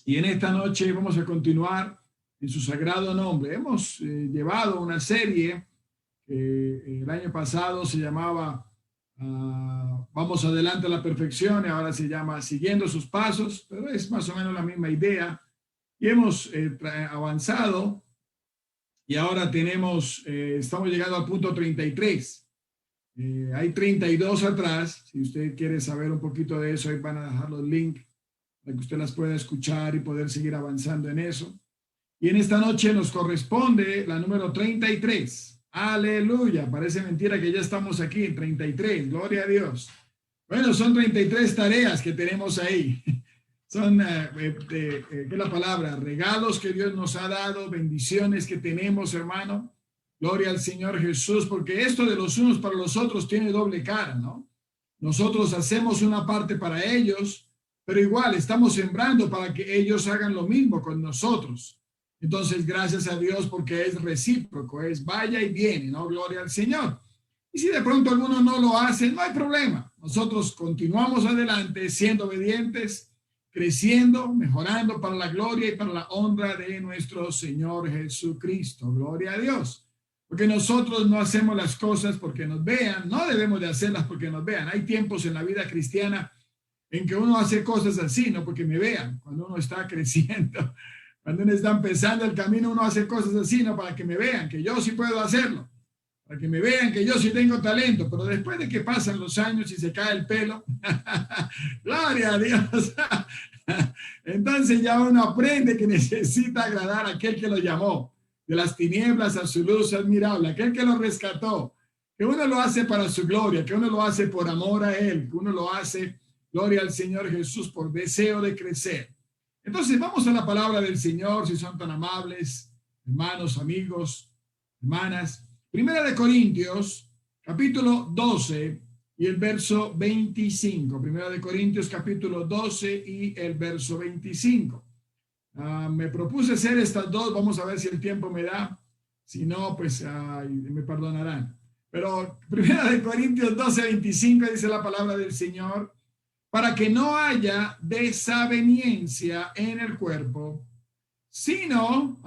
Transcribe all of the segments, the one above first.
Y en esta noche vamos a continuar en su sagrado nombre. Hemos llevado una serie que el año pasado se llamaba Vamos adelante a la perfección, y ahora se llama Siguiendo sus pasos, pero es más o menos la misma idea. Y hemos avanzado y ahora estamos llegando al punto 33. Hay 32 atrás. Si usted quiere saber un poquito de eso, ahí van a dejar los links para que usted las pueda escuchar y poder seguir avanzando en eso. Y en esta noche nos corresponde la número 33. Aleluya, parece mentira que ya estamos aquí en 33, gloria a Dios. Bueno, son 33 tareas que tenemos ahí. Son, ¿qué es la palabra? Regalos que Dios nos ha dado, bendiciones que tenemos, hermano. Gloria al Señor Jesús, porque esto de los unos para los otros tiene doble cara, ¿no? Nosotros hacemos una parte para ellos, pero igual estamos sembrando para que ellos hagan lo mismo con nosotros. Entonces, gracias a Dios porque es recíproco, es vaya y viene, ¿no? Gloria al Señor. Y si de pronto alguno no lo hace, no hay problema. Nosotros continuamos adelante siendo obedientes, creciendo, mejorando para la gloria y para la honra de nuestro Señor Jesucristo. Gloria a Dios. Porque nosotros no hacemos las cosas porque nos vean, no debemos de hacerlas porque nos vean. Hay tiempos en la vida cristiana en que uno hace cosas así, no porque me vean, cuando uno está creciendo, cuando uno está empezando el camino, uno hace cosas así, no para que me vean, que yo sí puedo hacerlo, para que me vean que yo sí tengo talento, pero después de que pasan los años y se cae el pelo, gloria a Dios, entonces ya uno aprende que necesita agradar a aquel que lo llamó, de las tinieblas a su luz admirable, aquel que lo rescató, que uno lo hace para su gloria, que uno lo hace por amor a él, que uno lo hace, gloria al Señor Jesús, por deseo de crecer. Entonces vamos a la palabra del Señor, si son tan amables, hermanos, amigos, hermanas. Primera de Corintios, capítulo 12 y el verso 25. Primera de Corintios, capítulo 12 y el verso 25. Me propuse hacer estas dos, vamos a ver si el tiempo me da, si no, pues me perdonarán. Pero Primera de Corintios 12, 25 dice la palabra del Señor, para que no haya desaveniencia en el cuerpo, sino,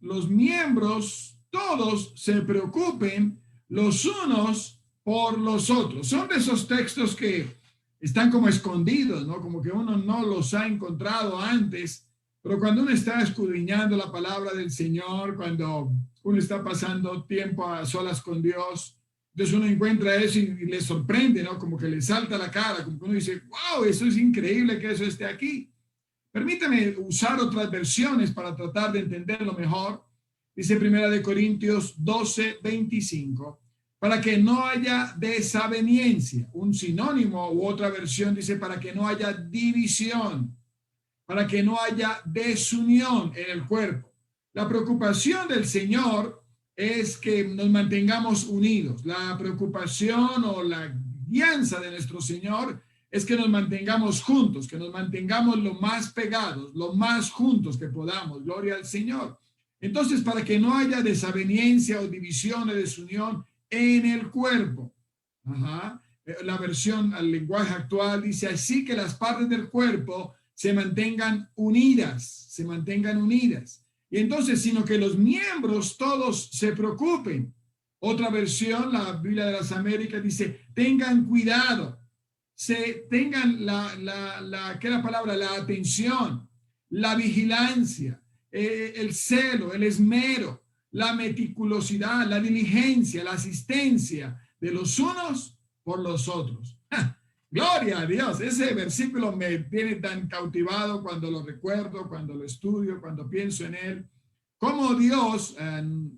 los miembros todos se preocupen los unos por los otros. Son de esos textos que están como escondidos, ¿no? Como que uno no los ha encontrado antes. Pero cuando uno está escudriñando la palabra del Señor, cuando uno está pasando tiempo a solas con Dios, entonces uno encuentra eso y le sorprende, ¿no? Como que le salta la cara, como que uno dice, wow, eso es increíble que eso esté aquí. Permítame usar otras versiones para tratar de entenderlo mejor. Dice Primera de Corintios 12, 25, para que no haya desaveniencia. Un sinónimo u otra versión dice para que no haya división, para que no haya desunión en el cuerpo. La preocupación del Señor es que nos mantengamos unidos. La preocupación o la guianza de nuestro Señor es que nos mantengamos juntos, que nos mantengamos lo más pegados, lo más juntos que podamos. Gloria al Señor. Entonces, para que no haya desaveniencia o división o desunión en el cuerpo. La versión al lenguaje actual dice así que las partes del cuerpo se mantengan unidas, se mantengan unidas. Y entonces, sino que los miembros todos se preocupen. Otra versión, la Biblia de las Américas, dice, tengan cuidado, tengan ¿qué es la palabra? La atención, la vigilancia, el celo, el esmero, la meticulosidad, la diligencia, la asistencia de los unos por los otros. Gloria a Dios, ese versículo me tiene tan cautivado cuando lo recuerdo, cuando lo estudio, cuando pienso en él. Como Dios,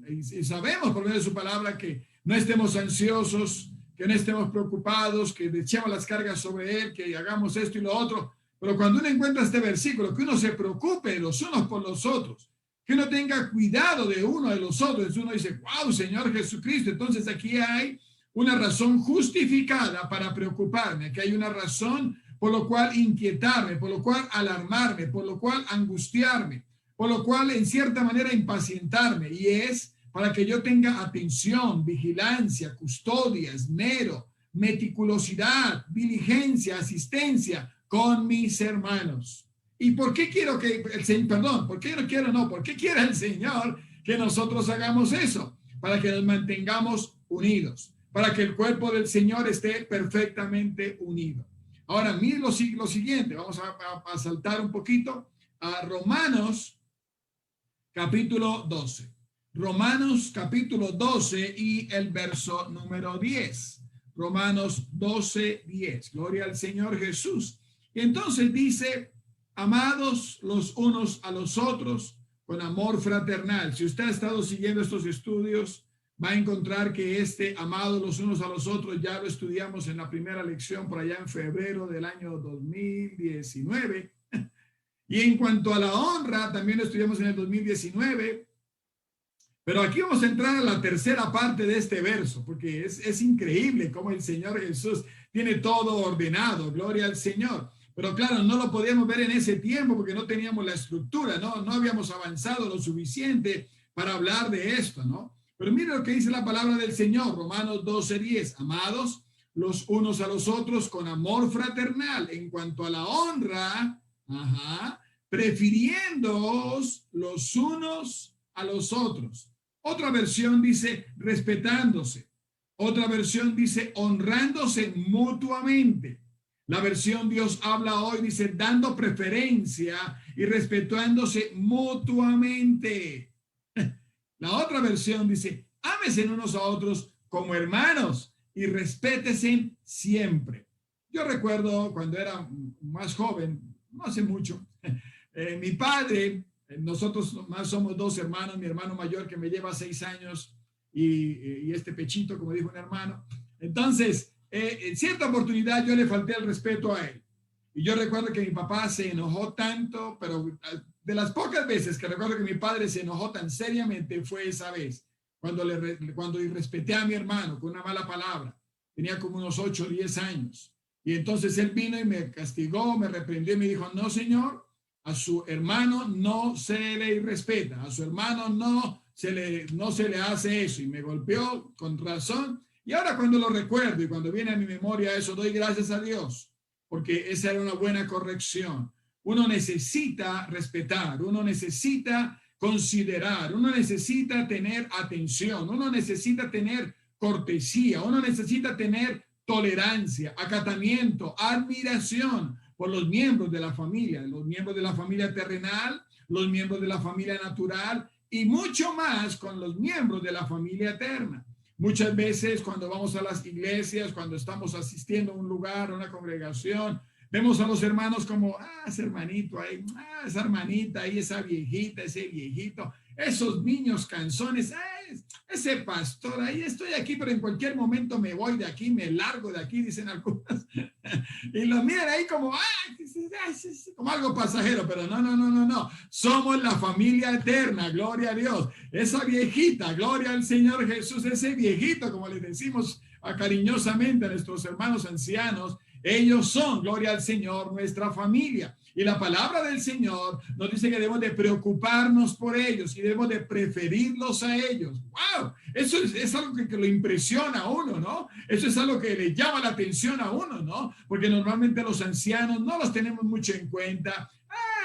y sabemos por medio de su palabra que no estemos ansiosos, que no estemos preocupados, que echemos las cargas sobre él, que hagamos esto y lo otro. Pero cuando uno encuentra este versículo, que uno se preocupe los unos por los otros, que uno tenga cuidado de uno de los otros, uno dice, wow, Señor Jesucristo, entonces aquí hay una razón justificada para preocuparme, que hay una razón por lo cual inquietarme, por lo cual alarmarme, por lo cual angustiarme, por lo cual en cierta manera impacientarme, y es para que yo tenga atención, vigilancia, custodia, esmero, meticulosidad, diligencia, asistencia con mis hermanos. ¿Y por qué quiero que el Señor, perdón, por qué no quiero, no, por qué quiere el Señor que nosotros hagamos eso? Para que nos mantengamos unidos, para que el cuerpo del Señor esté perfectamente unido. Ahora, miren lo siguiente, vamos a saltar un poquito a Romanos capítulo 12. Romanos capítulo 12 y el verso número 10. Romanos 12, 10. Gloria al Señor Jesús. Y entonces dice, amados los unos a los otros con amor fraternal. Si usted ha estado siguiendo estos estudios, va a encontrar que amados los unos a los otros ya lo estudiamos en la primera lección por allá en febrero del año 2019. Y en cuanto a la honra, también lo estudiamos en el 2019. Pero aquí vamos a entrar a la tercera parte de este verso, porque es increíble cómo el Señor Jesús tiene todo ordenado. Gloria al Señor. Pero claro, no lo podíamos ver en ese tiempo porque no teníamos la estructura, no habíamos avanzado lo suficiente para hablar de esto, ¿no? Pero mire lo que dice la palabra del Señor, Romanos 12:10. Amados los unos a los otros con amor fraternal en cuanto a la honra, prefiriéndoos los unos a los otros. Otra versión dice respetándose. Otra versión dice honrándose mutuamente. La versión Dios habla hoy dice dando preferencia y respetándose mutuamente. La otra versión dice ámense unos a otros como hermanos y respétense siempre. Yo recuerdo cuando era más joven, no hace mucho, mi padre, nosotros más somos dos hermanos, mi hermano mayor que me lleva 6 años y este Pechito, como dijo un hermano. Entonces, en cierta oportunidad yo le falté el respeto a él. Y yo recuerdo que mi papá se enojó tanto, pero de las pocas veces que recuerdo que mi padre se enojó tan seriamente fue esa vez, cuando irrespeté a mi hermano con una mala palabra. Tenía como unos 8 o 10 años. Y entonces él vino y me castigó, me reprendió y me dijo, no, señor, a su hermano no se le irrespeta, a su hermano no se le hace eso. Y me golpeó con razón. Y ahora cuando lo recuerdo y cuando viene a mi memoria eso, doy gracias a Dios, porque esa era una buena corrección. Uno necesita respetar, uno necesita considerar, uno necesita tener atención, uno necesita tener cortesía, uno necesita tener tolerancia, acatamiento, admiración por los miembros de la familia terrenal, los miembros de la familia natural y mucho más con los miembros de la familia eterna. Muchas veces cuando vamos a las iglesias, cuando estamos asistiendo a un lugar, a una congregación, vemos a los hermanos como, ese hermanito ahí, esa hermanita ahí, esa viejita, ese viejito, esos niños canzones, ese pastor, ahí estoy aquí, pero en cualquier momento me voy de aquí, me largo de aquí, dicen algunas, y lo miran ahí como, como algo pasajero, pero no, somos la familia eterna, gloria a Dios, esa viejita, gloria al Señor Jesús, ese viejito, como les decimos cariñosamente a nuestros hermanos ancianos, ellos son, gloria al Señor, nuestra familia. Y la palabra del Señor nos dice que debemos de preocuparnos por ellos y debemos de preferirlos a ellos. ¡Wow! Eso es algo que lo impresiona a uno, ¿no? Eso es algo que le llama la atención a uno, ¿no? Porque normalmente los ancianos no los tenemos mucho en cuenta.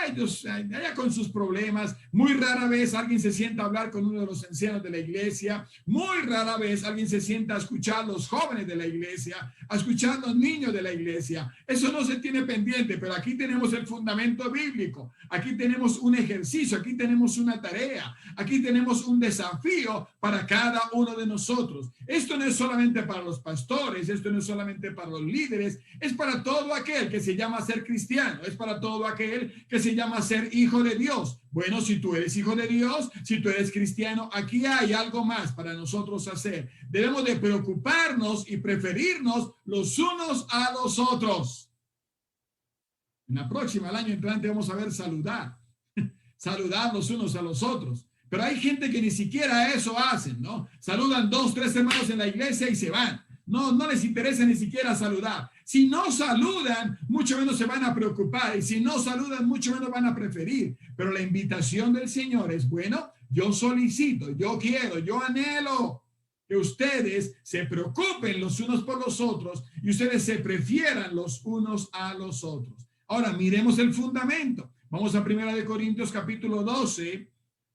Ellos allá con sus problemas, muy rara vez alguien se sienta a hablar con uno de los ancianos de la iglesia, muy rara vez alguien se sienta a escuchar a los jóvenes de la iglesia, a escuchar a los niños de la iglesia. Eso no se tiene pendiente, pero aquí tenemos el fundamento bíblico, aquí tenemos un ejercicio, aquí tenemos una tarea, aquí tenemos un desafío para cada uno de nosotros. Esto no es solamente para los pastores, esto no es solamente para los líderes, es para todo aquel que se llama ser cristiano, es para todo aquel que se llama ser hijo de Dios. Bueno, si tú eres hijo de Dios, si tú eres cristiano, aquí hay algo más para nosotros hacer. Debemos de preocuparnos y preferirnos los unos a los otros. En la próxima, el año entrante, vamos a ver saludar los unos a los otros. Pero hay gente que ni siquiera eso hacen, ¿no? Saludan 2, 3 hermanos en la iglesia y se van. No les interesa ni siquiera saludar. Si no saludan, mucho menos se van a preocupar. Y si no saludan, mucho menos van a preferir. Pero la invitación del Señor es, bueno, yo solicito, yo quiero, yo anhelo que ustedes se preocupen los unos por los otros y ustedes se prefieran los unos a los otros. Ahora, miremos el fundamento. Vamos a Primera de Corintios capítulo 12.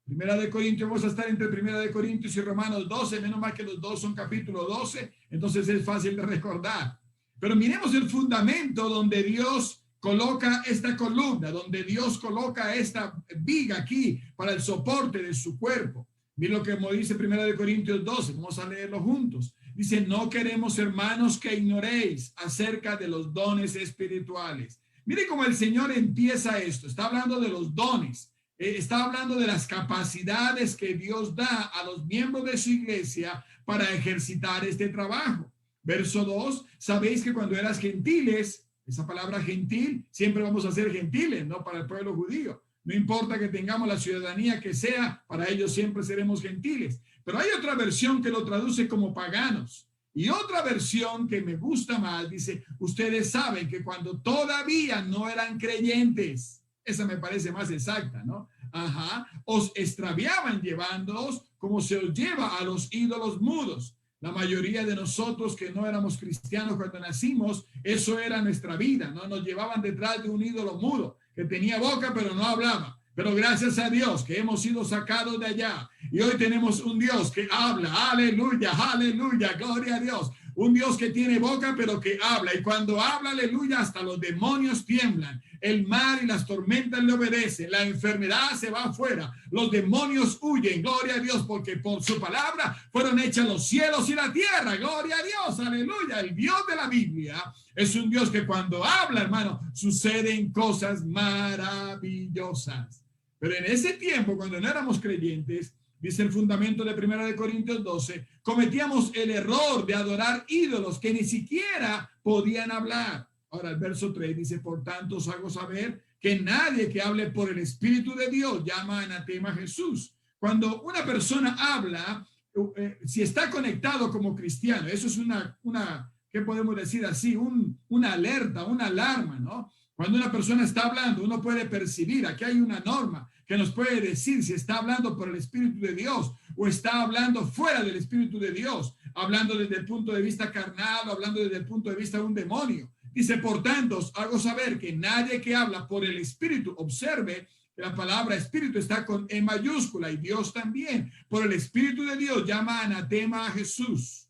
Primera de Corintios, vamos a estar entre Primera de Corintios y Romanos 12, menos mal que los dos son capítulo 12, entonces es fácil de recordar. Pero miremos el fundamento donde Dios coloca esta columna, donde Dios coloca esta viga aquí para el soporte de su cuerpo. Mira lo que dice Primera de Corintios 12, vamos a leerlo juntos. Dice, no queremos, hermanos, que ignoréis acerca de los dones espirituales. Mire cómo el Señor empieza esto, está hablando de los dones. Está hablando de las capacidades que Dios da a los miembros de su iglesia para ejercitar este trabajo. Verso 2, sabéis que cuando eras gentiles, esa palabra gentil, siempre vamos a ser gentiles, ¿no? Para el pueblo judío. No importa que tengamos la ciudadanía que sea, para ellos siempre seremos gentiles. Pero hay otra versión que lo traduce como paganos. Y otra versión que me gusta más, dice, ustedes saben que cuando todavía no eran creyentes, esa me parece más exacta, ¿no? Ajá. Os extraviaban llevándoos como se os lleva a los ídolos mudos. La mayoría de nosotros que no éramos cristianos cuando nacimos, eso era nuestra vida, ¿no? Nos llevaban detrás de un ídolo mudo que tenía boca pero no hablaba. Pero gracias a Dios que hemos sido sacados de allá y hoy tenemos un Dios que habla. Aleluya, aleluya, gloria a Dios. Un Dios que tiene boca pero que habla, y cuando habla, aleluya, hasta los demonios tiemblan. El mar y las tormentas le obedecen, la enfermedad se va afuera, los demonios huyen, gloria a Dios, porque por su palabra fueron hechas los cielos y la tierra, gloria a Dios, aleluya. El Dios de la Biblia es un Dios que cuando habla, hermano, suceden cosas maravillosas. Pero en ese tiempo, cuando no éramos creyentes, dice el fundamento de Primera de Corintios 12, cometíamos el error de adorar ídolos que ni siquiera podían hablar. Ahora el verso 3 dice, por tanto os hago saber que nadie que hable por el Espíritu de Dios llama anatema a Jesús. Cuando una persona habla, si está conectado como cristiano, eso es una ¿qué podemos decir así? Una alerta, una alarma, ¿no? Cuando una persona está hablando, uno puede percibir, aquí hay una norma que nos puede decir si está hablando por el Espíritu de Dios o está hablando fuera del Espíritu de Dios, hablando desde el punto de vista carnal, hablando desde el punto de vista de un demonio. Dice, por tanto, os hago saber que nadie que habla por el Espíritu, observe que la palabra Espíritu está con E mayúscula y Dios también, por el Espíritu de Dios llama anatema a Jesús.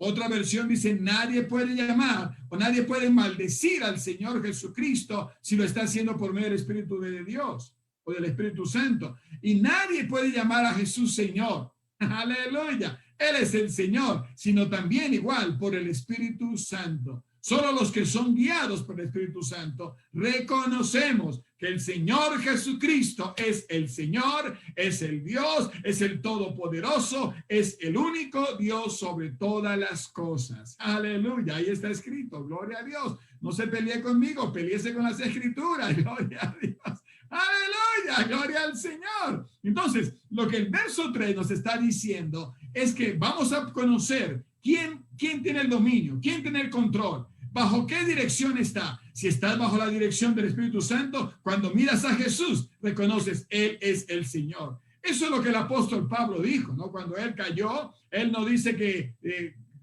Otra versión dice, nadie puede llamar o nadie puede maldecir al Señor Jesucristo si lo está haciendo por medio del Espíritu de Dios o del Espíritu Santo. Y nadie puede llamar a Jesús Señor. Aleluya. Él es el Señor, sino también igual por el Espíritu Santo. Solo los que son guiados por el Espíritu Santo reconocemos que el Señor Jesucristo es el Señor, es el Dios, es el Todopoderoso, es el único Dios sobre todas las cosas. Aleluya, ahí está escrito, gloria a Dios. No se pelee conmigo, peleese con las Escrituras, gloria a Dios. Aleluya, gloria al Señor. Entonces, lo que el verso 3 nos está diciendo es que vamos a conocer quién tiene el dominio, quién tiene el control. ¿Bajo qué dirección está? Si estás bajo la dirección del Espíritu Santo, cuando miras a Jesús, reconoces, Él es el Señor. Eso es lo que el apóstol Pablo dijo, ¿no? Cuando él cayó, él no dice que,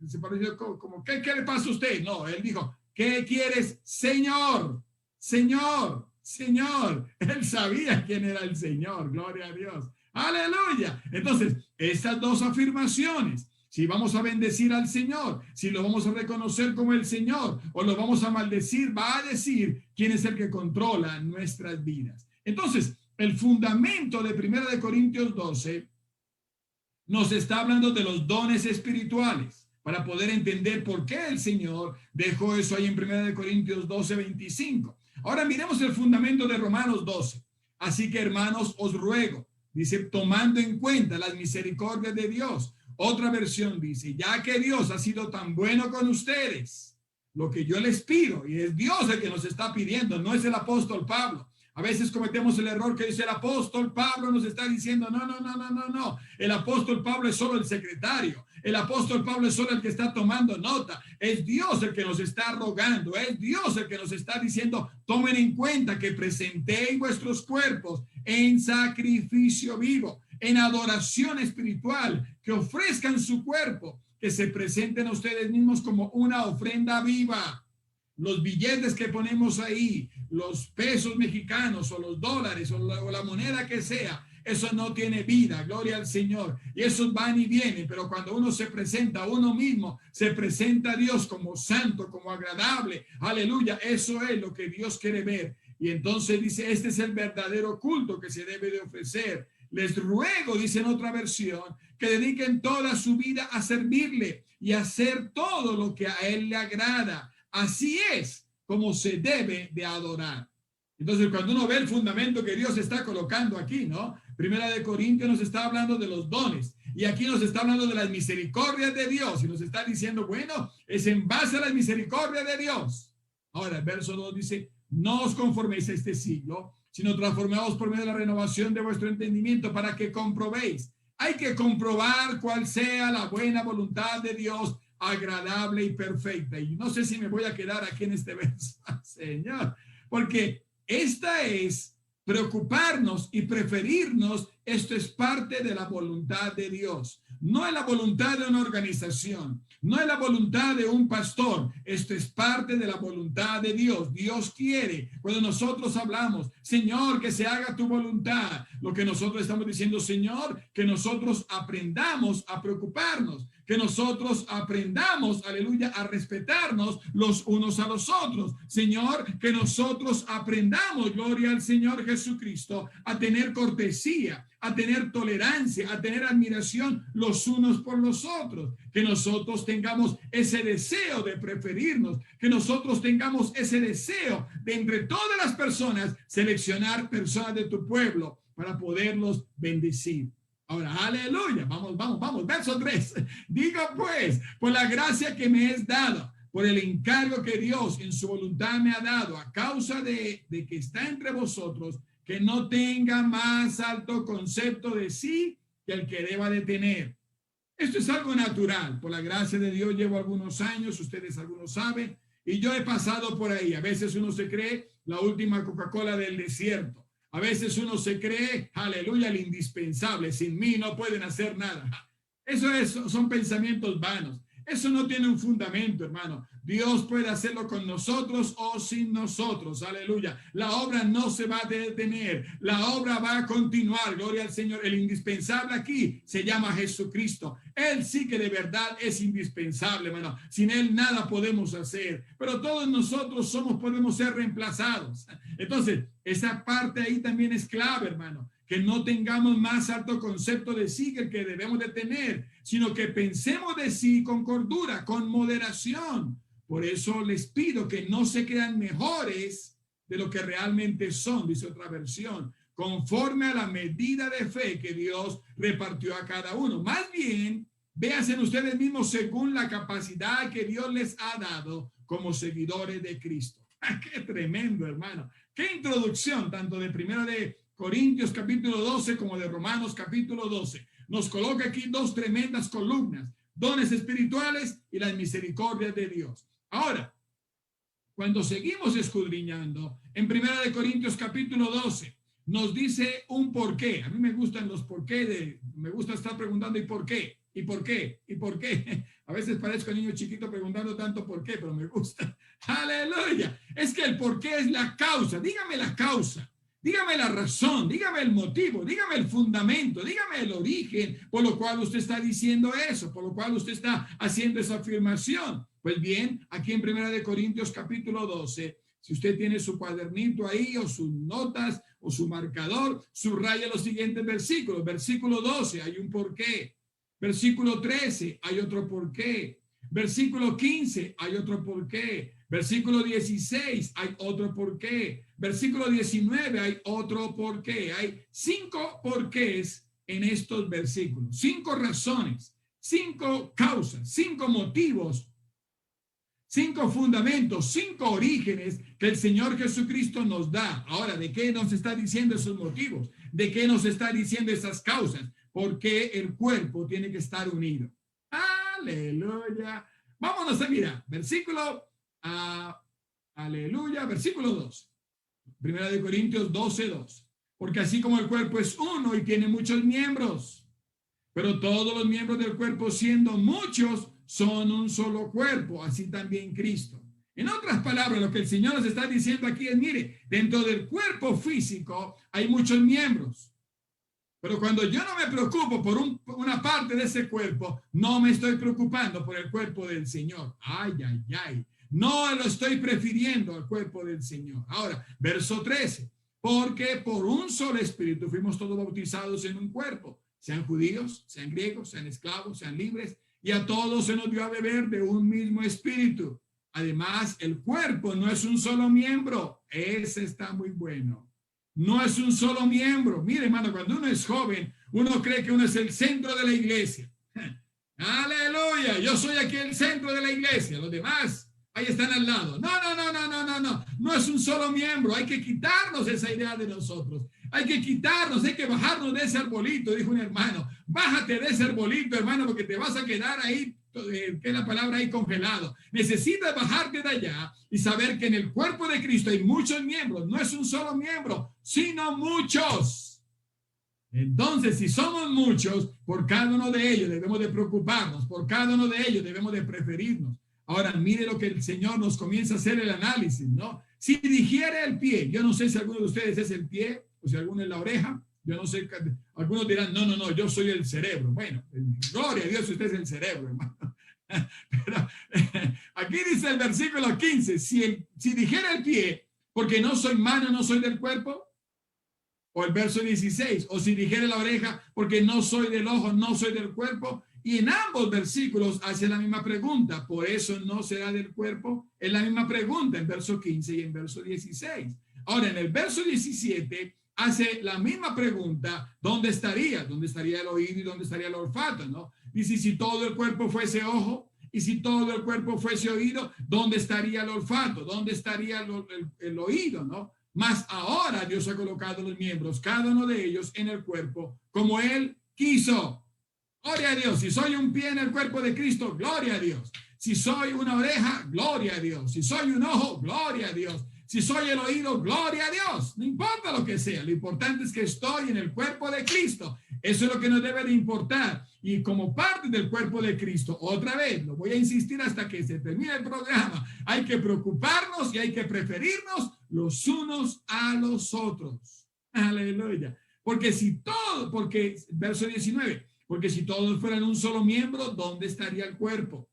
se pareció como ¿qué le pasa a usted? No, él dijo, ¿qué quieres, Señor? Señor, Señor. Él sabía quién era el Señor, gloria a Dios. Aleluya. Entonces, estas dos afirmaciones, si vamos a bendecir al Señor, si lo vamos a reconocer como el Señor o lo vamos a maldecir, va a decir quién es el que controla nuestras vidas. Entonces, el fundamento de 1 Corintios 12 nos está hablando de los dones espirituales para poder entender por qué el Señor dejó eso ahí en 1 Corintios 12, 25. Ahora miremos el fundamento de Romanos 12. Así que, hermanos, os ruego, dice, tomando en cuenta las misericordias de Dios. Otra versión dice, ya que Dios ha sido tan bueno con ustedes, lo que yo les pido, y es Dios el que nos está pidiendo, no es el apóstol Pablo. A veces cometemos el error que dice el apóstol Pablo nos está diciendo, no. El apóstol Pablo es solo el secretario. El apóstol Pablo es solo el que está tomando nota. Es Dios el que nos está rogando. Es Dios el que nos está diciendo, tomen en cuenta que presentéis vuestros cuerpos en sacrificio vivo, en adoración espiritual, que ofrezcan su cuerpo, que se presenten a ustedes mismos como una ofrenda viva. los billetes que ponemos ahí, los pesos mexicanos o los dólares o la moneda que sea, eso no tiene vida, gloria al Señor. Y esos van y vienen, pero cuando uno se presenta a uno mismo, se presenta a Dios como santo, como agradable, aleluya, eso es lo que Dios quiere ver. Y entonces dice, este es el verdadero culto que se debe de ofrecer. Les ruego, dice en otra versión, que dediquen toda su vida a servirle y a hacer todo lo que a él le agrada. Así es como se debe de adorar. Entonces, cuando uno ve el fundamento que Dios está colocando aquí, ¿no? Primera de Corintios nos está hablando de los dones y aquí nos está hablando de las misericordias de Dios y nos está diciendo, bueno, es en base a las misericordias de Dios. Ahora, el verso 2 dice, no os conforméis a este siglo, sino transformaos por medio de la renovación de vuestro entendimiento para que comprobéis. Hay que comprobar cuál sea la buena voluntad de Dios, agradable y perfecta. Y no sé si me voy a quedar aquí en este verso, Señor, porque esta es preocuparnos y preferirnos. Esto es parte de la voluntad de Dios. No es la voluntad de una organización, no es la voluntad de un pastor. Esto es parte de la voluntad de Dios. Dios quiere, cuando nosotros hablamos, Señor, que se haga tu voluntad, lo que nosotros estamos diciendo, Señor, que nosotros aprendamos a preocuparnos, que nosotros aprendamos, aleluya, a respetarnos los unos a los otros. Señor, que nosotros aprendamos, gloria al Señor Jesucristo, a tener cortesía, a tener tolerancia, a tener admiración los unos por los otros, que nosotros tengamos ese deseo de preferirnos, que nosotros tengamos ese deseo de entre todas las personas seleccionar personas de tu pueblo para poderlos bendecir. Ahora, aleluya, vamos, verso 3. Digo pues, por la gracia que me es dada, por el encargo que Dios en su voluntad me ha dado, a causa de que está entre vosotros, que no tenga más alto concepto de sí que el que deba de tener. Esto es algo natural. Por la gracia de Dios llevo algunos años, ustedes algunos saben, y yo he pasado por ahí. A veces uno se cree la última Coca-Cola del desierto. A veces uno se cree, aleluya, el indispensable. Sin mí no pueden hacer nada. Son pensamientos vanos. Eso no tiene un fundamento, hermano. Dios puede hacerlo con nosotros o sin nosotros. Aleluya. La obra no se va a detener. La obra va a continuar. Gloria al Señor. El indispensable aquí se llama Jesucristo. Él sí que de verdad es indispensable, hermano. Sin Él nada podemos hacer. Pero todos nosotros podemos ser reemplazados. Entonces, esa parte ahí también es clave, hermano. Que no tengamos más alto concepto de sí que el que debemos de tener, sino que pensemos de sí con cordura, con moderación. Por eso les pido que no se crean mejores de lo que realmente son, dice otra versión, conforme a la medida de fe que Dios repartió a cada uno. Más bien, véanse ustedes mismos según la capacidad que Dios les ha dado como seguidores de Cristo. ¡Qué tremendo, hermano! ¡Qué introducción, tanto de Primera de Corintios capítulo 12 como de Romanos capítulo 12! Nos coloca aquí dos tremendas columnas, dones espirituales y las misericordias de Dios. Ahora, cuando seguimos escudriñando, en Primera de Corintios capítulo 12, nos dice un porqué. A mí me gustan los porqué, me gusta estar preguntando ¿y por qué? ¿Y por qué? ¿Y por qué? A veces parezco niño chiquito preguntando tanto por qué, pero me gusta. ¡Aleluya! Es que el por qué es la causa. Dígame la causa. Dígame la razón, dígame el motivo, dígame el fundamento, dígame el origen por lo cual usted está diciendo eso, por lo cual usted está haciendo esa afirmación. Pues bien, aquí en Primera de Corintios capítulo 12, si usted tiene su cuadernito ahí o sus notas o su marcador, subraya los siguientes versículos. Versículo 12, hay un porqué. Versículo 13, hay otro porqué. Versículo 15, hay otro porqué. Versículo 16, hay otro porqué. Versículo 19, hay otro porqué. Hay 5 porqués en estos versículos. 5 razones, 5 causas, 5 motivos, 5 fundamentos, 5 orígenes que el Señor Jesucristo nos da. Ahora, ¿de qué nos está diciendo esos motivos? ¿De qué nos está diciendo esas causas? Porque el cuerpo tiene que estar unido. Aleluya. Vámonos a mirar. Versículo, aleluya, versículo 2. Primera de Corintios 12:2. Porque así como el cuerpo es uno y tiene muchos miembros, pero todos los miembros del cuerpo, siendo muchos, son un solo cuerpo, así también Cristo. En otras palabras, lo que el Señor nos está diciendo aquí es, mire, dentro del cuerpo físico hay muchos miembros. Pero cuando yo no me preocupo por una parte de ese cuerpo, no me estoy preocupando por el cuerpo del Señor. Ay, ay, ay. No lo estoy prefiriendo al cuerpo del Señor. Ahora, verso 13. Porque por un solo espíritu fuimos todos bautizados en un cuerpo, sean judíos, sean griegos, sean esclavos, sean libres, y a todos se nos dio a beber de un mismo espíritu. Además, el cuerpo no es un solo miembro. Ese está muy bueno. No es un solo miembro. Mire, hermano, cuando uno es joven, uno cree que uno es el centro de la iglesia. Aleluya, yo soy aquí el centro de la iglesia. Los demás ahí están al lado. No. No es un solo miembro. Hay que quitarnos esa idea de nosotros. Hay que quitarnos, hay que bajarnos de ese arbolito, dijo un hermano. Bájate de ese arbolito, hermano, porque te vas a quedar ahí, que es la palabra ahí, congelado. Necesitas bajarte de allá y saber que en el cuerpo de Cristo hay muchos miembros. No es un solo miembro, sino muchos. Entonces, si somos muchos, por cada uno de ellos debemos de preocuparnos, por cada uno de ellos debemos de preferirnos. Ahora, mire lo que el Señor nos comienza a hacer el análisis, ¿no? Si dijere el pie, yo no sé si alguno de ustedes es el pie o si alguno es la oreja, yo no sé, algunos dirán, no, yo soy el cerebro. Bueno, gloria a Dios, usted es el cerebro, hermano. Pero aquí dice el versículo 15, si dijera el pie, porque no soy mano, no soy del cuerpo. O el verso 16, o si dijera la oreja, porque no soy del ojo, no soy del cuerpo. Y en ambos versículos hace la misma pregunta, por eso no será del cuerpo. Es la misma pregunta en verso 15 y en verso 16. Ahora, en el verso 17 hace la misma pregunta, ¿dónde estaría? ¿Dónde estaría el oído y dónde estaría el olfato? ¿No? Dice, si todo el cuerpo fuese ojo y si todo el cuerpo fuese oído, ¿dónde estaría el olfato? ¿Dónde estaría el oído? ¿No? Mas ahora Dios ha colocado los miembros, cada uno de ellos en el cuerpo, como Él quiso. Gloria a Dios. Si soy un pie en el cuerpo de Cristo, gloria a Dios. Si soy una oreja, gloria a Dios. Si soy un ojo, gloria a Dios. Si soy el oído, gloria a Dios. No importa lo que sea, lo importante es que estoy en el cuerpo de Cristo. Eso es lo que nos debe de importar. Y como parte del cuerpo de Cristo, otra vez, lo voy a insistir hasta que se termine el programa, hay que preocuparnos y hay que preferirnos los unos a los otros. Aleluya. Porque verso 19, porque si todos fueran un solo miembro, ¿dónde estaría el cuerpo?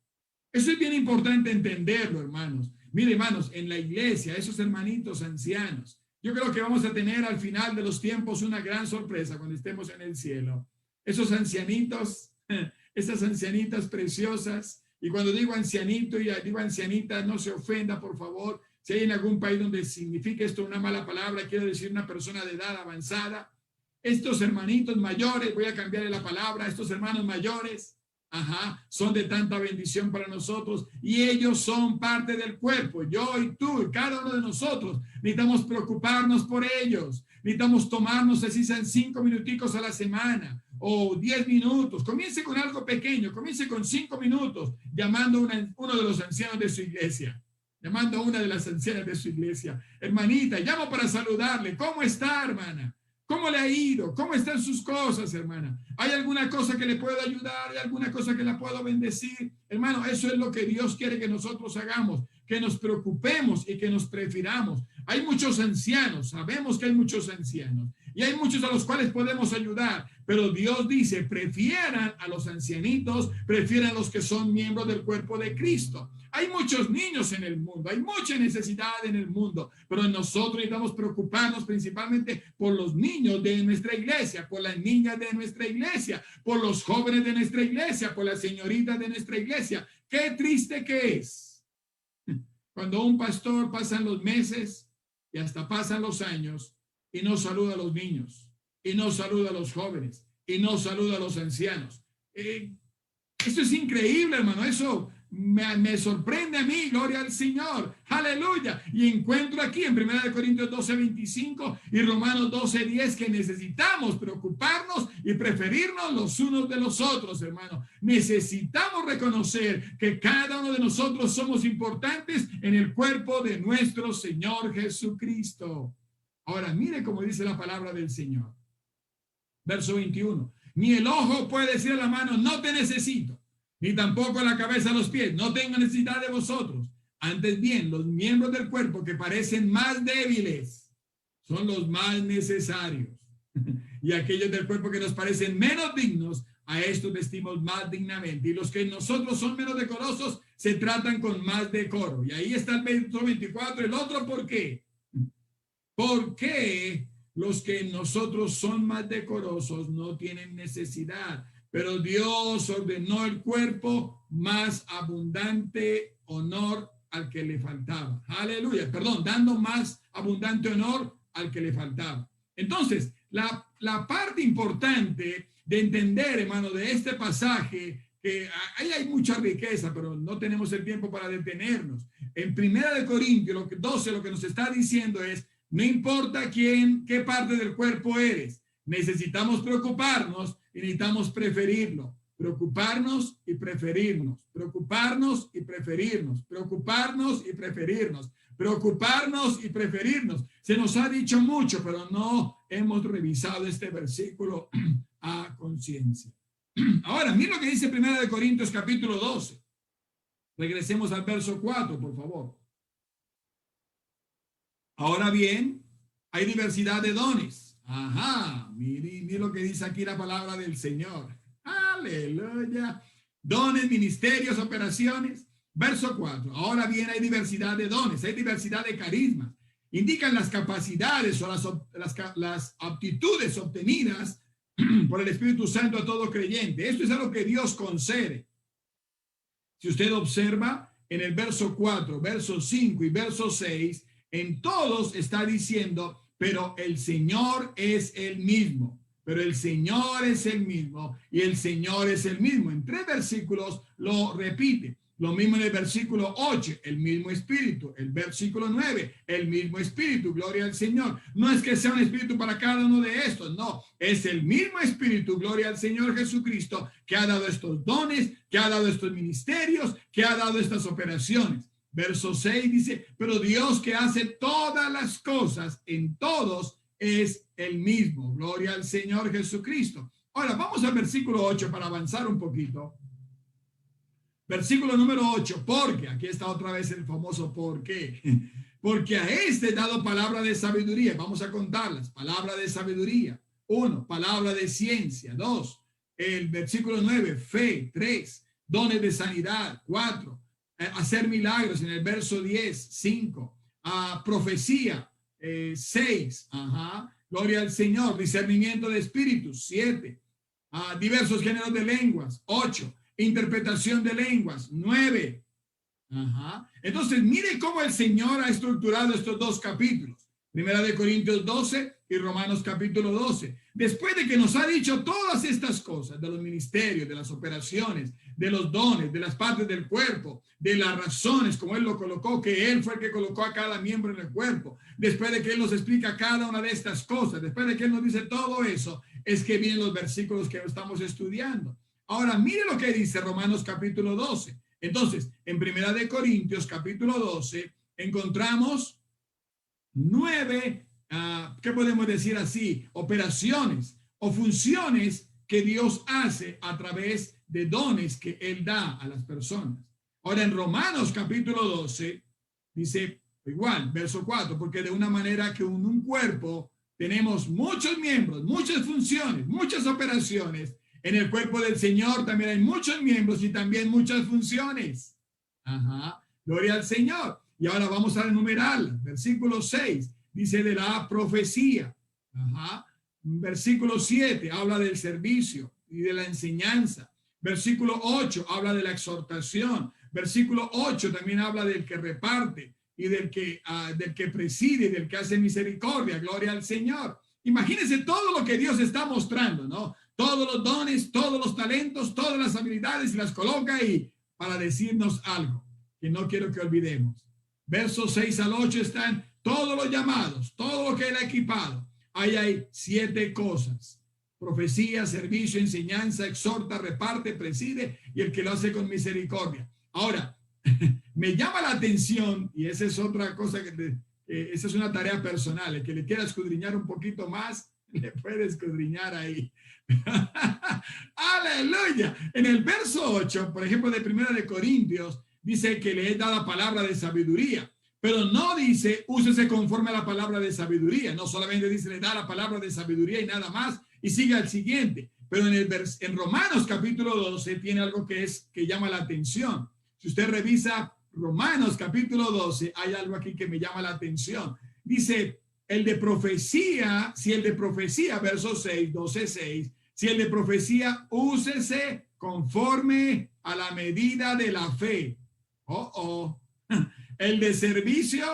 Eso es bien importante entenderlo, hermanos. Mire, hermanos, en la iglesia, esos hermanitos ancianos, yo creo que vamos a tener al final de los tiempos una gran sorpresa cuando estemos en el cielo. Esos ancianitos, esas ancianitas preciosas, y cuando digo ancianito y digo ancianita, no se ofenda, por favor. Si hay en algún país donde significa esto una mala palabra, quiero decir una persona de edad avanzada. Estos hermanitos mayores, voy a cambiarle la palabra, estos hermanos mayores, son de tanta bendición para nosotros y ellos son parte del cuerpo. Yo y tú y cada uno de nosotros necesitamos preocuparnos por ellos. Necesitamos tomarnos, así sean 5 minuticos a la semana o 10 minutos. Comience con algo pequeño, comience con 5 minutos llamando a uno de los ancianos de su iglesia. Llamando a una de las ancianas de su iglesia. Hermanita, llamo para saludarle. ¿Cómo está, hermana? ¿Cómo le ha ido? ¿Cómo están sus cosas, hermana? ¿Hay alguna cosa que le puedo ayudar? ¿Hay alguna cosa que la puedo bendecir? Hermano, eso es lo que Dios quiere que nosotros hagamos, que nos preocupemos y que nos prefiramos. Hay muchos ancianos, sabemos que hay muchos ancianos y hay muchos a los cuales podemos ayudar, pero Dios dice, prefieran a los ancianitos, prefieran a los que son miembros del cuerpo de Cristo. Hay muchos niños en el mundo, hay mucha necesidad en el mundo, pero nosotros necesitamos preocuparnos principalmente por los niños de nuestra iglesia, por las niñas de nuestra iglesia, por los jóvenes de nuestra iglesia, por las señoritas de nuestra iglesia. Qué triste que es cuando un pastor pasan los meses y hasta pasan los años y no saluda a los niños, y no saluda a los jóvenes, y no saluda a los ancianos. Esto es increíble, hermano, eso me sorprende a mí, gloria al Señor, aleluya. Y encuentro aquí en 1 Corintios 12:25 y Romanos 12:10 que necesitamos preocuparnos y preferirnos los unos de los otros, hermano. Necesitamos reconocer que cada uno de nosotros somos importantes en el cuerpo de nuestro Señor Jesucristo. Ahora, mire cómo dice la palabra del Señor. Verso 21. Ni el ojo puede decir a la mano, no te necesito. Ni tampoco la cabeza a los pies, no tengo necesidad de vosotros. Antes bien, los miembros del cuerpo que parecen más débiles son los más necesarios. Y aquellos del cuerpo que nos parecen menos dignos, a estos vestimos más dignamente. Y los que nosotros son menos decorosos, se tratan con más decoro. Y ahí está el verso 24. El otro, ¿por qué? ¿Por qué los que nosotros son más decorosos no tienen necesidad? Pero Dios ordenó el cuerpo más abundante honor al que le faltaba. Aleluya, perdón, dando más abundante honor al que le faltaba. Entonces, la parte importante de entender, hermano, de este pasaje, que ahí hay mucha riqueza, pero no tenemos el tiempo para detenernos. En 1 Corintios 12, lo que nos está diciendo es, no importa qué parte del cuerpo eres, necesitamos preocuparnos y necesitamos preferirlo. Preocuparnos y preferirnos, preocuparnos y preferirnos, preocuparnos y preferirnos, preocuparnos y preferirnos. Se nos ha dicho mucho, pero no hemos revisado este versículo a conciencia. Ahora, mira lo que dice 1 Corintios capítulo 12. Regresemos al verso 4, por favor. Ahora bien, hay diversidad de dones. Ajá, mire lo que dice aquí la palabra del Señor. Aleluya. Dones, ministerios, operaciones. Verso 4. Ahora bien, hay diversidad de dones, hay diversidad de carismas. Indican las capacidades o las aptitudes obtenidas por el Espíritu Santo a todo creyente. Esto es algo que Dios concede. Si usted observa en el verso 4, verso 5 y verso 6, en todos está diciendo, pero el Señor es el mismo. Pero el Señor es el mismo y el Señor es el mismo. En 3 versículos lo repite. Lo mismo en el versículo 8, el mismo espíritu. El versículo 9, el mismo espíritu. Gloria al Señor. No es que sea un espíritu para cada uno de estos, no. Es el mismo espíritu, gloria al Señor Jesucristo, que ha dado estos dones, que ha dado estos ministerios, que ha dado estas operaciones. Verso 6 dice, pero Dios que hace todas las cosas en todos es el mismo. Gloria al Señor Jesucristo. Ahora vamos al versículo 8 para avanzar un poquito. Versículo número 8, porque, aquí está otra vez el famoso por qué. Porque a este he dado palabra de sabiduría. Vamos a contarlas. Palabra de sabiduría. 1, palabra de ciencia. 2, el versículo 9, fe. 3, dones de sanidad. 4, hacer milagros en el verso 10. 5, profecía. 6, gloria al Señor. Discernimiento de espíritus. 7, diversos géneros de lenguas. 8, interpretación de lenguas. 9. Entonces, mire cómo el Señor ha estructurado estos dos capítulos. 1 Corintios 12 y Romanos capítulo 12. Después de que nos ha dicho todas estas cosas, de los ministerios, de las operaciones, de los dones, de las partes del cuerpo, de las razones, como Él lo colocó, que Él fue el que colocó a cada miembro en el cuerpo. Después de que Él nos explica cada una de estas cosas, después de que Él nos dice todo eso, es que vienen los versículos que estamos estudiando. Ahora, mire lo que dice Romanos capítulo 12. Entonces, en 1 Corintios capítulo 12, encontramos 9, ¿qué podemos decir así? Operaciones o funciones que Dios hace a través de dones que Él da a las personas. Ahora, en Romanos capítulo 12, dice igual, verso 4, porque de una manera que en un cuerpo tenemos muchos miembros, muchas funciones, muchas operaciones. En el cuerpo del Señor también hay muchos miembros y también muchas funciones. Gloria al Señor. Y ahora vamos a enumerar. Versículo 6 dice de la profecía. Versículo 7 habla del servicio y de la enseñanza. Versículo 8 habla de la exhortación. Versículo 8 también habla del que reparte y del que preside y del que hace misericordia. Gloria al Señor. Imagínense todo lo que Dios está mostrando, ¿no? Todos los dones, todos los talentos, todas las habilidades, y las coloca ahí para decirnos algo que no quiero que olvidemos. Versos 6 al 8 están todos los llamados, todo lo que Él ha equipado. Ahí hay 7 cosas: profecía, servicio, enseñanza, exhorta, reparte, preside y el que lo hace con misericordia. Ahora, me llama la atención, y esa es otra cosa esa es una tarea personal. El que le quiera escudriñar un poquito más, le puede escudriñar ahí. Aleluya. En el verso 8, por ejemplo, de 1 Corintios, dice que le es dada palabra de sabiduría, pero no dice úsese conforme a la palabra de sabiduría. No solamente dice le da la palabra de sabiduría y nada más, y sigue al siguiente. Pero en Romanos capítulo 12 tiene algo que llama la atención. Si usted revisa Romanos capítulo 12, hay algo aquí que me llama la atención. Dice, el de profecía, si el de profecía, verso 6, 12:6, si el de profecía, úsese conforme a la medida de la fe. El de servicio,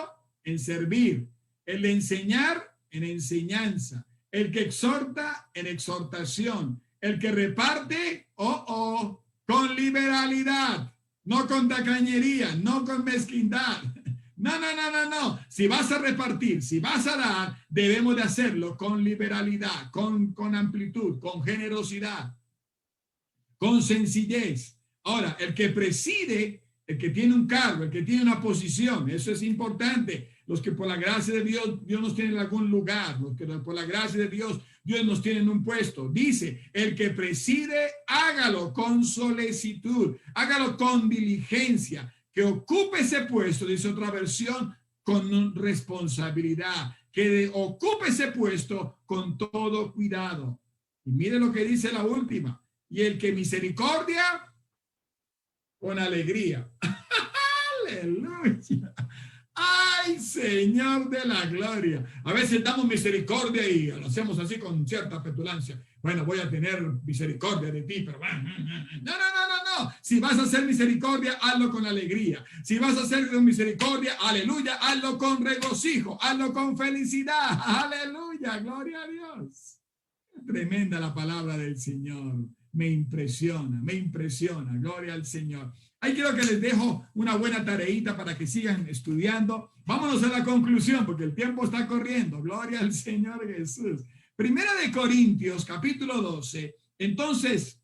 en servir. El de enseñar, en enseñanza. El que exhorta, en exhortación. El que reparte, con liberalidad. No con tacañería, no con mezquindad. No. Si vas a repartir, si vas a dar, debemos de hacerlo con liberalidad, con amplitud, con generosidad, con sencillez. Ahora, el que preside, el que tiene un cargo, el que tiene una posición, eso es importante. Los que por la gracia de Dios nos tiene en algún lugar, los que por la gracia de Dios nos tiene en un puesto. Dice, el que preside, hágalo con solicitud, hágalo con diligencia, que ocupe ese puesto, dice otra versión, con responsabilidad, que ocupe ese puesto con todo cuidado. Y mire lo que dice la última, y el que misericordia, con alegría. Aleluya. ¡Ay, Señor de la gloria! A veces damos misericordia y lo hacemos así con cierta petulancia. Bueno, voy a tener misericordia de ti, pero no. Si vas a hacer misericordia, hazlo con alegría. Si vas a hacer misericordia, aleluya, hazlo con regocijo, hazlo con felicidad. Aleluya, gloria a Dios. Tremenda la palabra del Señor. Me impresiona, gloria al Señor. Ahí quiero que les dejo una buena tareita para que sigan estudiando. Vámonos a la conclusión porque el tiempo está corriendo. Gloria al Señor Jesús. Primera de Corintios, capítulo 12. Entonces,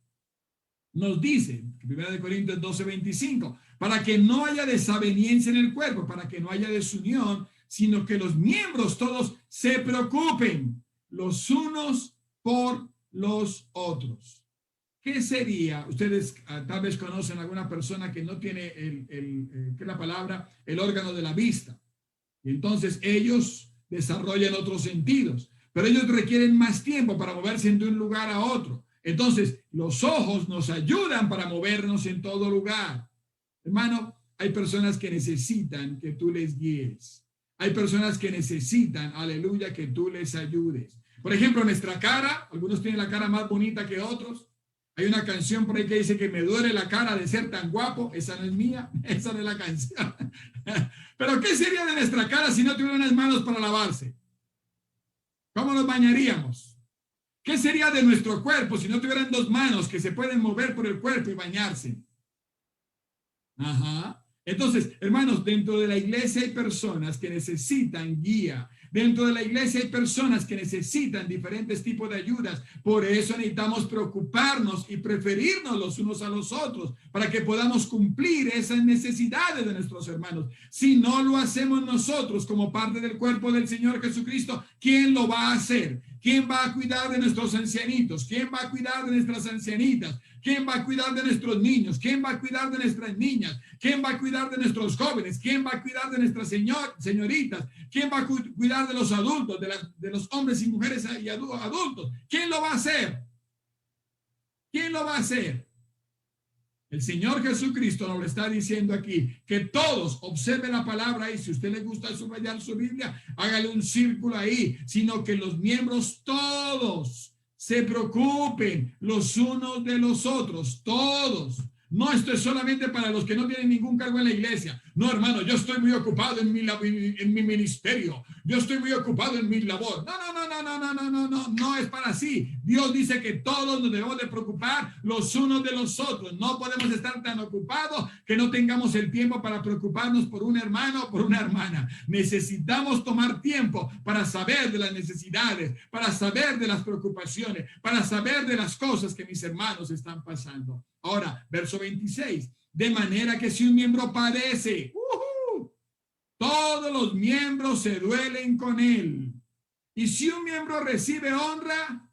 nos dice, Primera de Corintios 12:25, para que no haya desaveniencia en el cuerpo, para que no haya desunión, sino que los miembros todos se preocupen los unos por los otros. ¿Qué sería? Ustedes tal vez conocen a alguna persona que no tiene ¿qué es la palabra? El órgano de la vista. Y entonces ellos desarrollan otros sentidos, pero ellos requieren más tiempo para moverse de un lugar a otro. Entonces, los ojos nos ayudan para movernos en todo lugar. Hermano, hay personas que necesitan que tú les guíes. Hay personas que necesitan, aleluya, que tú les ayudes. Por ejemplo, nuestra cara, algunos tienen la cara más bonita que otros. Hay una canción por ahí que dice que me duele la cara de ser tan guapo. Esa no es mía, esa no es la canción. Pero ¿qué sería de nuestra cara si no tuviera unas manos para lavarse? ¿Cómo nos bañaríamos? ¿Qué sería de nuestro cuerpo si no tuvieran dos manos que se pueden mover por el cuerpo y bañarse? Entonces, hermanos, dentro de la iglesia hay personas que necesitan guía. Dentro de la iglesia hay personas que necesitan diferentes tipos de ayudas. Por eso necesitamos preocuparnos y preferirnos los unos a los otros para que podamos cumplir esas necesidades de nuestros hermanos. Si no lo hacemos nosotros como parte del cuerpo del Señor Jesucristo, ¿quién lo va a hacer? ¿Quién va a cuidar de nuestros ancianitos? ¿Quién va a cuidar de nuestras ancianitas? ¿Quién va a cuidar de nuestros niños? ¿Quién va a cuidar de nuestras niñas? ¿Quién va a cuidar de nuestros jóvenes? ¿Quién va a cuidar de nuestras señoritas? ¿Quién va a cuidar de los adultos, de los hombres y mujeres y adultos? ¿Quién lo va a hacer? ¿Quién lo va a hacer? El Señor Jesucristo nos lo está diciendo aquí, que todos, observe la palabra ahí, si a usted le gusta subrayar su Biblia, hágale un círculo ahí, sino que los miembros todos se preocupen los unos de los otros, todos. No, esto es solamente para los que no tienen ningún cargo en la iglesia. No, hermano, yo estoy muy ocupado en mi ministerio. Yo estoy muy ocupado en mi labor. No es para así. Dios dice que todos nos debemos de preocupar los unos de los otros. No podemos estar tan ocupados que no tengamos el tiempo para preocuparnos por un hermano o por una hermana. Necesitamos tomar tiempo para saber de las necesidades, para saber de las preocupaciones, para saber de las cosas que mis hermanos están pasando. Ahora, verso 26, de manera que si un miembro padece, todos los miembros se duelen con él. Y si un miembro recibe honra,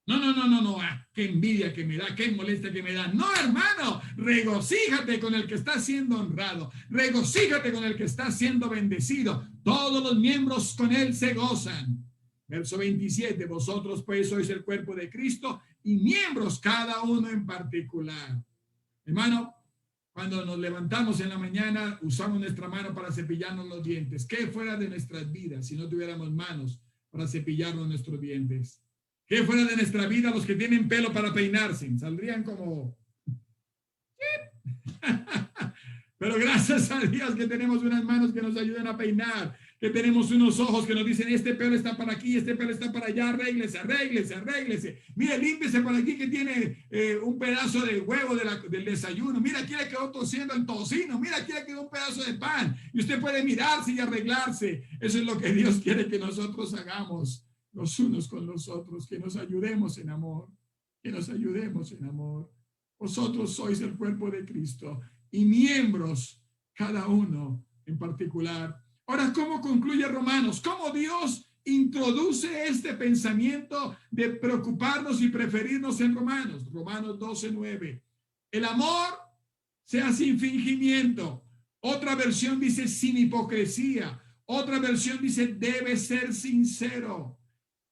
No, qué envidia que me da, qué molestia que me da. No, hermano, regocíjate con el que está siendo honrado, regocíjate con el que está siendo bendecido. Todos los miembros con él se gozan. Verso 27, vosotros pues sois el cuerpo de Cristo y miembros cada uno en particular. Hermano, cuando nos levantamos en la mañana, usamos nuestra mano para cepillarnos los dientes. ¿Qué fuera de nuestras vidas si no tuviéramos manos para cepillarnos nuestros dientes? ¿Qué fuera de nuestra vida los que tienen pelo para peinarse? Saldrían como... Pero gracias a Dios que tenemos unas manos que nos ayudan a peinar, que tenemos unos ojos que nos dicen, este pelo está para aquí, este pelo está para allá, arréglese, arréglese, arréglese. Mire, límpiese por aquí que tiene un pedazo de huevo del desayuno. Mira, aquí le quedó tosiendo el tocino. Mira, aquí le quedó un pedazo de pan. Y usted puede mirarse y arreglarse. Eso es lo que Dios quiere que nosotros hagamos los unos con los otros, que nos ayudemos en amor, que nos ayudemos en amor. Vosotros sois el cuerpo de Cristo y miembros cada uno en particular. Ahora, ¿cómo concluye Romanos? ¿Cómo Dios introduce este pensamiento de preocuparnos y preferirnos en Romanos? Romanos 12:9. El amor sea sin fingimiento. Otra versión dice sin hipocresía. Otra versión dice debe ser sincero.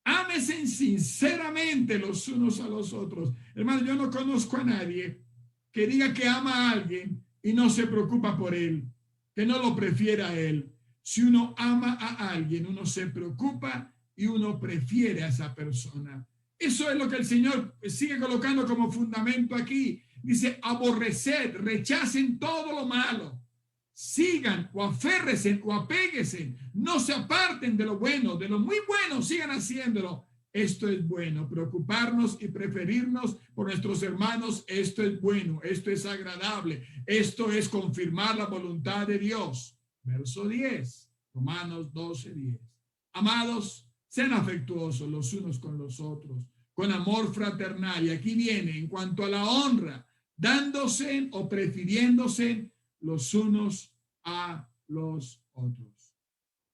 Ámense sinceramente los unos a los otros. Hermano, yo no conozco a nadie que diga que ama a alguien y no se preocupa por él, que no lo prefiera a él. Si uno ama a alguien, uno se preocupa y uno prefiere a esa persona. Eso es lo que el Señor sigue colocando como fundamento aquí. Dice, aborreced, rechacen todo lo malo. Sigan o aférrense o apéguense, no se aparten de lo bueno, de lo muy bueno, sigan haciéndolo. Esto es bueno, preocuparnos y preferirnos por nuestros hermanos, esto es bueno, esto es agradable, esto es confirmar la voluntad de Dios. Verso 10, Romanos 12:10. Amados, sean afectuosos los unos con los otros, con amor fraternal. Y aquí viene, en cuanto a la honra, dándose o prefiriéndose los unos a los otros.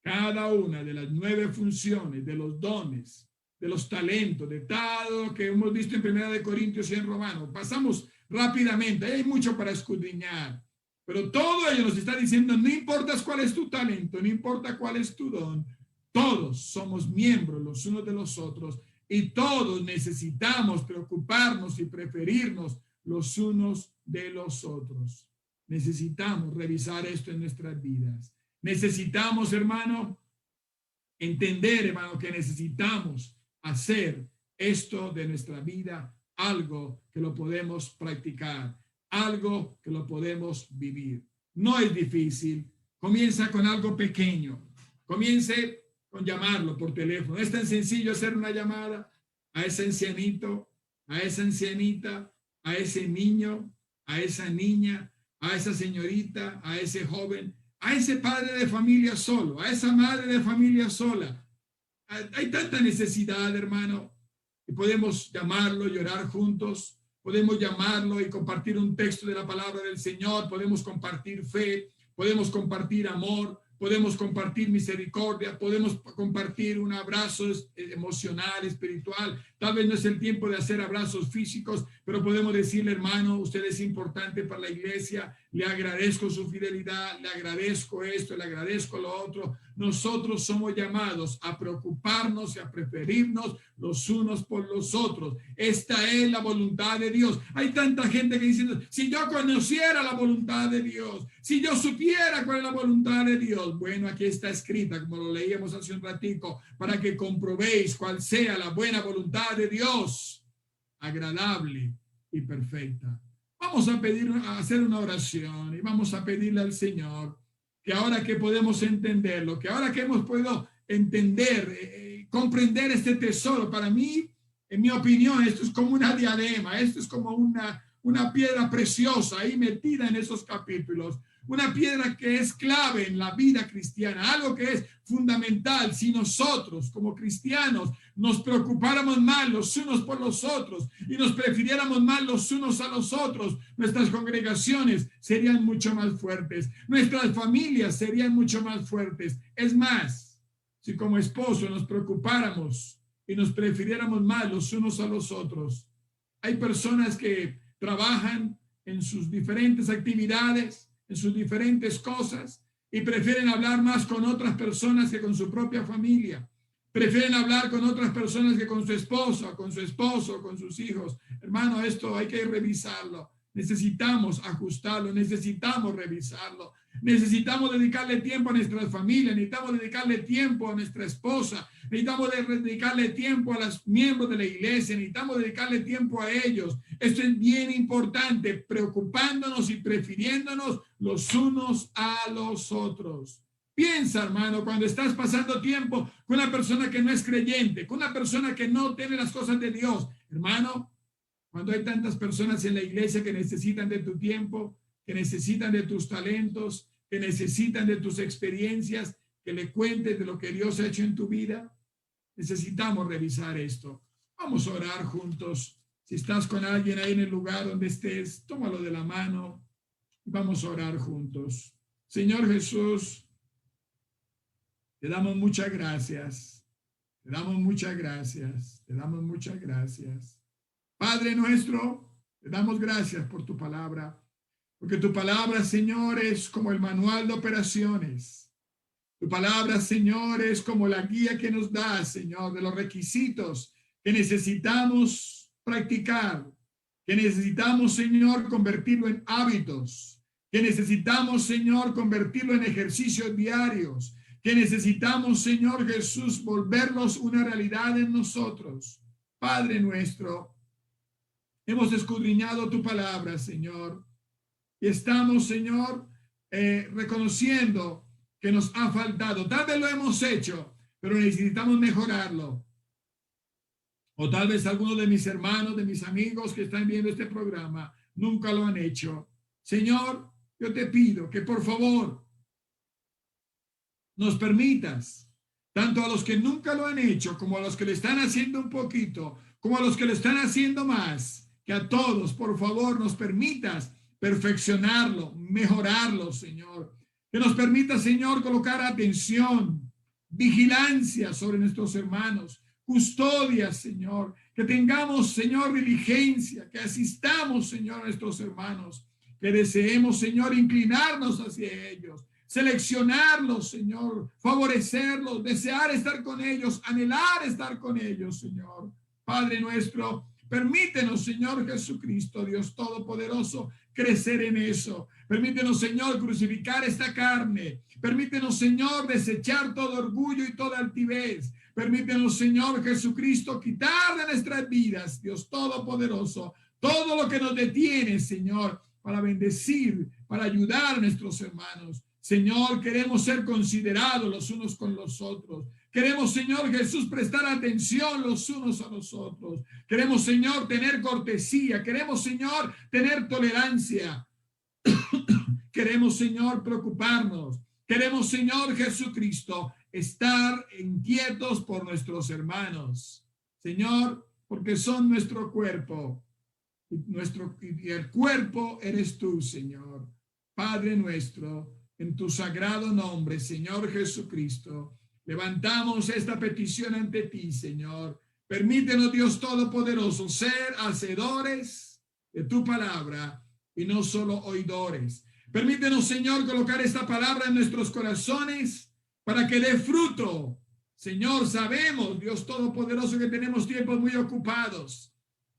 Cada una de las 9 funciones, de los dones, de los talentos, de todo lo que hemos visto en 1 Corintios y en Romanos. Pasamos rápidamente, hay mucho para escudriñar, pero todo ello nos está diciendo, no importa cuál es tu talento, no importa cuál es tu don, todos somos miembros los unos de los otros y todos necesitamos preocuparnos y preferirnos los unos de los otros. Necesitamos revisar esto en nuestras vidas. Necesitamos, hermano, entender, hermano, que necesitamos hacer esto de nuestra vida algo que lo podemos practicar, algo que lo podemos vivir. No es difícil. Comienza con algo pequeño. Comience con llamarlo por teléfono. Es tan sencillo hacer una llamada a ese ancianito, a esa ancianita, a ese niño, a esa niña, a esa señorita, a ese joven, a ese padre de familia solo, a esa madre de familia sola. Hay tanta necesidad, hermano, y podemos llamarlo, llorar juntos, podemos llamarlo y compartir un texto de la palabra del Señor, podemos compartir fe, podemos compartir amor, podemos compartir misericordia, podemos compartir un abrazo emocional, espiritual. Tal vez no es el tiempo de hacer abrazos físicos, pero podemos decirle, hermano, usted es importante para la iglesia, le agradezco su fidelidad, le agradezco esto, le agradezco lo otro. Nosotros somos llamados a preocuparnos y a preferirnos los unos por los otros. Esta es la voluntad de Dios. Hay tanta gente que dice, si yo conociera la voluntad de Dios, si yo supiera cuál es la voluntad de Dios. Bueno, aquí está escrita, como lo leíamos hace un ratico, para que comprobéis cuál sea la buena voluntad de Dios, agradable y perfecta. Vamos a hacer una oración y vamos a pedirle al Señor que ahora que podemos entenderlo, que ahora que hemos podido entender, comprender este tesoro, para mí, en mi opinión, esto es como una diadema, esto es como una piedra preciosa ahí metida en esos capítulos, una piedra que es clave en la vida cristiana, algo que es fundamental. Si nosotros como cristianos nos preocupáramos más los unos por los otros y nos prefiriéramos más los unos a los otros, nuestras congregaciones serían mucho más fuertes, nuestras familias serían mucho más fuertes. Es más, si como esposo nos preocupáramos y nos prefiriéramos más los unos a los otros. Hay personas que trabajan en sus diferentes actividades, en sus diferentes cosas, y prefieren hablar más con otras personas que con su propia familia. Prefieren hablar con otras personas que con su esposa, con su esposo, con sus hijos. Hermano, esto hay que revisarlo. Necesitamos ajustarlo, necesitamos revisarlo. Necesitamos dedicarle tiempo a nuestras familias, necesitamos dedicarle tiempo a nuestra esposa, necesitamos dedicarle tiempo a los miembros de la iglesia, necesitamos dedicarle tiempo a ellos. Esto es bien importante, preocupándonos y prefiriéndonos los unos a los otros. Piensa, hermano, cuando estás pasando tiempo con una persona que no es creyente, con una persona que no tiene las cosas de Dios. Hermano, cuando hay tantas personas en la iglesia que necesitan de tu tiempo, que necesitan de tus talentos, que necesitan de tus experiencias, que le cuentes de lo que Dios ha hecho en tu vida, necesitamos revisar esto. Vamos a orar juntos. Si estás con alguien ahí en el lugar donde estés, tómalo de la mano y vamos a orar juntos. Señor Jesús, te damos muchas gracias. Te damos muchas gracias. Te damos muchas gracias. Padre nuestro, te damos gracias por tu palabra, porque tu palabra, Señor, es como el manual de operaciones. Tu palabra, Señor, es como la guía que nos da, Señor, de los requisitos que necesitamos practicar, que necesitamos, Señor, convertirlo en hábitos, que necesitamos, Señor, convertirlo en ejercicios diarios, que necesitamos, Señor Jesús, volverlos una realidad en nosotros. Padre nuestro, hemos escudriñado tu palabra, Señor, y estamos, Señor, reconociendo que nos ha faltado. Tal vez lo hemos hecho, pero necesitamos mejorarlo. O tal vez algunos de mis hermanos, de mis amigos que están viendo este programa, nunca lo han hecho. Señor, yo te pido que por favor nos permitas, tanto a los que nunca lo han hecho, como a los que lo están haciendo un poquito, como a los que lo están haciendo más, que a todos, por favor, nos permitas perfeccionarlo, mejorarlo, Señor. Que nos permita, Señor, colocar atención, vigilancia sobre nuestros hermanos, custodia, Señor. Que tengamos, Señor, diligencia, que asistamos, Señor, a nuestros hermanos. Que deseemos, Señor, inclinarnos hacia ellos, seleccionarlos, Señor, favorecerlos, desear estar con ellos, anhelar estar con ellos, Señor. Padre nuestro, permítenos, Señor Jesucristo, Dios Todopoderoso, crecer en eso. Permítenos, Señor, crucificar esta carne. Permítenos, Señor, desechar todo orgullo y toda altivez. Permítenos, Señor Jesucristo, quitar de nuestras vidas, Dios Todopoderoso, todo lo que nos detiene, Señor, para bendecir, para ayudar a nuestros hermanos. Señor, queremos ser considerados los unos con los otros. Queremos, Señor Jesús, prestar atención los unos a los otros. Queremos, Señor, tener cortesía. Queremos, Señor, tener tolerancia. Queremos, Señor, preocuparnos. Queremos, Señor Jesucristo, estar inquietos por nuestros hermanos. Señor, porque son nuestro cuerpo. Y el cuerpo eres tú, Señor. Padre nuestro, en tu sagrado nombre, Señor Jesucristo, levantamos esta petición ante ti, Señor. Permítenos, Dios Todopoderoso, ser hacedores de tu palabra y no solo oidores. Permítenos, Señor, colocar esta palabra en nuestros corazones para que dé fruto. Señor, sabemos, Dios Todopoderoso, que tenemos tiempos muy ocupados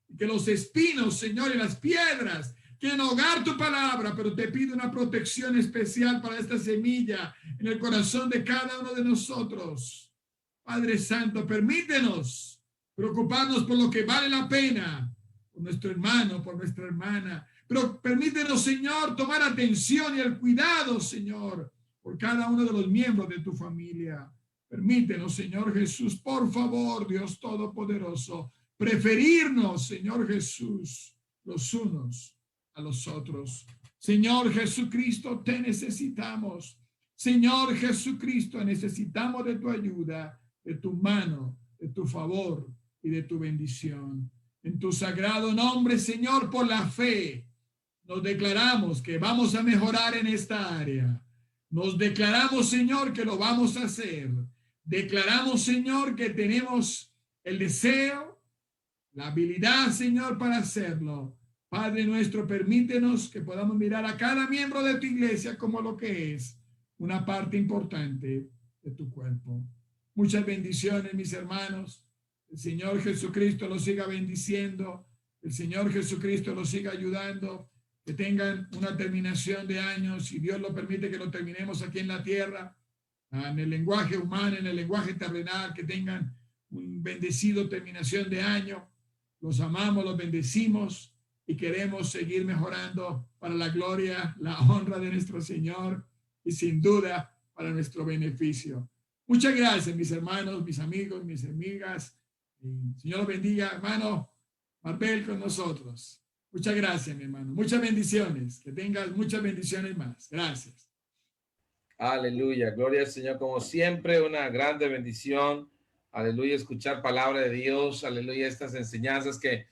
y que los espinos, Señor, y las piedras quieren ahogar tu palabra, pero te pido una protección especial para esta semilla en el corazón de cada uno de nosotros. Padre Santo, permítenos preocuparnos por lo que vale la pena, por nuestro hermano, por nuestra hermana, pero permítenos, Señor, tomar atención y el cuidado, Señor, por cada uno de los miembros de tu familia. Permítenos, Señor Jesús, por favor, Dios Todopoderoso, preferirnos, Señor Jesús, los unos a los otros. Señor Jesucristo, te necesitamos. Señor Jesucristo, necesitamos de tu ayuda, de tu mano, de tu favor y de tu bendición. En tu sagrado nombre, Señor, por la fe, nos declaramos que vamos a mejorar en esta área. Nos declaramos, Señor, que lo vamos a hacer. Declaramos, Señor, que tenemos el deseo, la habilidad, Señor, para hacerlo. Padre nuestro, permítenos que podamos mirar a cada miembro de tu iglesia como lo que es una parte importante de tu cuerpo. Muchas bendiciones, mis hermanos. El Señor Jesucristo los siga bendiciendo. El Señor Jesucristo los siga ayudando. Que tengan una terminación de años, si Dios lo permite, que lo terminemos aquí en la tierra, en el lenguaje humano, en el lenguaje terrenal, que tengan un bendecido terminación de año. Los amamos, los bendecimos y queremos seguir mejorando para la gloria, la honra de nuestro Señor y sin duda para nuestro beneficio. Muchas gracias, mis hermanos, mis amigos, mis amigas. El Señor los bendiga, hermano Marbel, con nosotros. Muchas gracias, mi hermano. Muchas bendiciones. Que tengas muchas bendiciones más. Gracias. Aleluya. Gloria al Señor. Como siempre, una grande bendición. Aleluya. Escuchar palabra de Dios. Aleluya. Estas enseñanzas que